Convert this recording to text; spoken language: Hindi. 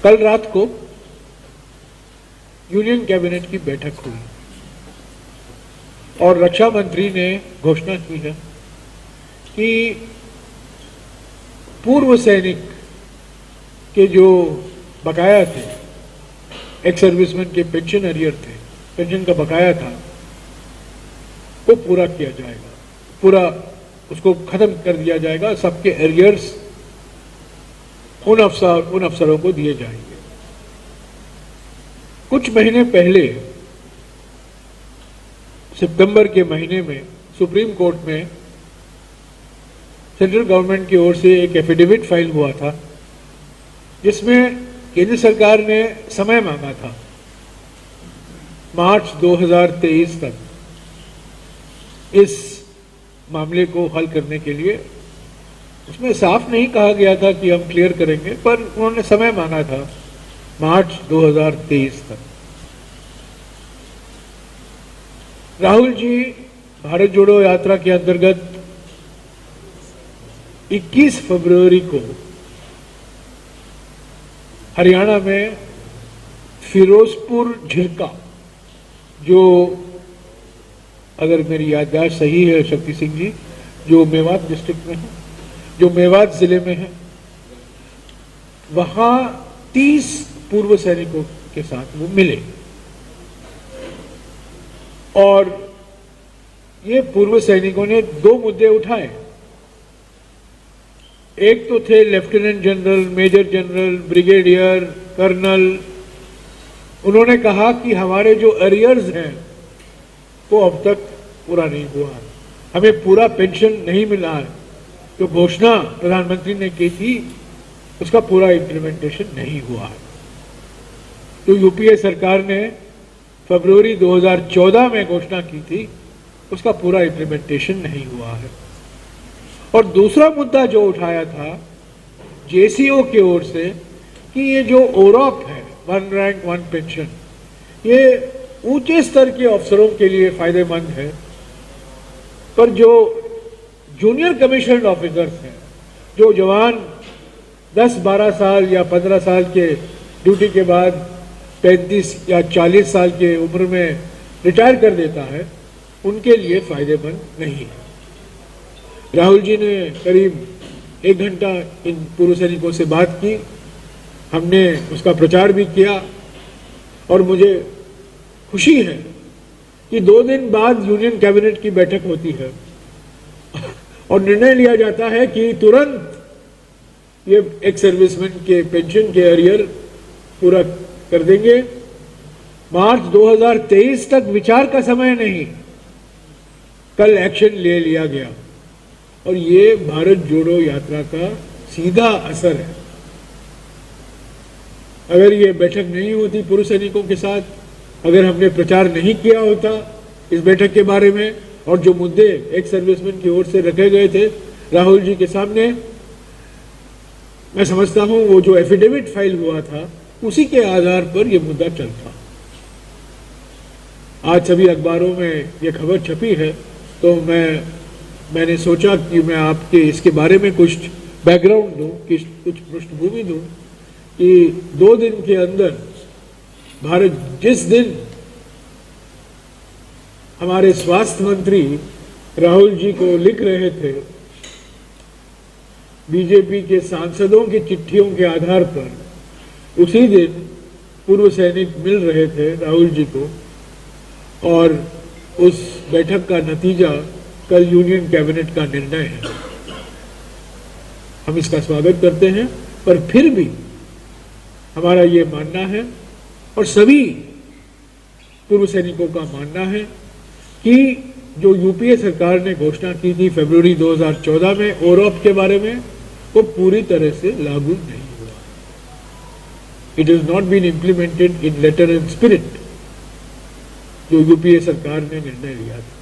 कल रात को यूनियन कैबिनेट की बैठक हुई और रक्षा मंत्री ने घोषणा की है कि पूर्व सैनिक के जो बकाया थे, एक्स सर्विसमैन के पेंशन अरियर थे, पेंशन का बकाया था, वो पूरा किया जाएगा, पूरा उसको खत्म कर दिया जाएगा। सबके अरियर्स उन अफसरों को दिए जाएंगे। कुछ महीने पहले सितंबर के महीने में सुप्रीम कोर्ट में सेंट्रल गवर्नमेंट की ओर से एक एफिडेविट फाइल हुआ था जिसमें केंद्र सरकार ने समय मांगा था मार्च 2023 तक इस मामले को हल करने के लिए। उसमें साफ नहीं कहा गया था कि हम क्लियर करेंगे, पर उन्होंने समय मांगा था मार्च 2023 तक। राहुल जी भारत जोड़ो यात्रा के अंतर्गत 21 फरवरी को हरियाणा में फिरोजपुर झिरका, जो अगर मेरी याददाश्त सही है शक्ति सिंह जी, जो मेवात डिस्ट्रिक्ट में है, जो मेवात जिले में है, वहां 30 पूर्व सैनिकों के साथ वो मिले और ये पूर्व सैनिकों ने 2 मुद्दे उठाए। एक तो थे lieutenant general, major general, brigadier, colonel. उन्होंने कहा कि हमारे जो अरियर्स हैं वो अब तक पूरा नहीं हुआ है, हमें पूरा पेंशन नहीं मिला है, जो घोषणा प्रधानमंत्री ने की थी उसका पूरा इम्प्लीमेंटेशन नहीं हुआ है। तो यूपीए सरकार ने फरवरी 2014 में घोषणा की थी, उसका पूरा इम्प्लीमेंटेशन नहीं हुआ है। और दूसरा मुद्दा जो उठाया था जेसीओ की ओर से कि ये जो ओरॉप है, 1 रैंक 1 पेंशन, ये ऊंचे स्तर के अफसरों के लिए फायदेमंद है, पर जो जूनियर कमीशन्ड ऑफिसर्स हैं, जो जवान 10-12 साल या 15 साल के ड्यूटी के बाद 35 या 40 साल के उम्र में रिटायर कर देता है, उनके लिए फायदेमंद नहीं है। राहुल जी ने करीब 1 घंटा इन पूर्व सैनिकों से बात की, हमने उसका प्रचार भी किया और मुझे खुशी है कि 2 दिन बाद यूनियन कैबिनेट की बैठक होती है और निर्णय लिया जाता है कि तुरंत ये एक्स सर्विसमैन के पेंशन के अरियर पूरा कर देंगे। मार्च 2023 तक विचार का समय नहीं, कल एक्शन ले लिया गया और ये भारत जोड़ो यात्रा का सीधा असर है। अगर ये बैठक नहीं होती पूर्व सैनिकों के साथ, अगर हमने प्रचार नहीं किया होता इस बैठक के बारे में और जो मुद्दे एक्स सर्विसमैन की ओर से रखे गए थे राहुल जी के सामने, मैं समझता हूं वो जो एफिडेविट फाइल हुआ था उसी के आधार पर यह मुद्दा चलता। आज सभी अखबारों में ये खबर छपी है, तो मैंने सोचा कि मैं आपके इसके बारे में कुछ बैकग्राउंड दूं, कुछ पृष्ठभूमि दूं कि 2 दिन के अंदर भारत, जिस दिन हमारे स्वास्थ्य मंत्री राहुल जी को लिख रहे थे, बीजेपी के सांसदों की चिट्ठियों के आधार पर, उसी दिन पूर्व सैनिक मिल रहे थे राहुल जी को और उस बैठक का नतीजा कल यूनियन कैबिनेट का निर्णय है। हम इसका स्वागत करते हैं, पर फिर भी हमारा ये मानना है और सभी पूर्व सैनिकों का मानना है कि जो यूपीए सरकार ने घोषणा की थी फरवरी 2014 में ओरॉप के बारे में, वो पूरी तरह से लागू नहीं हुआ। It is not been implemented in letter and spirit, जो यूपीए सरकार ने निर्णय लिया था।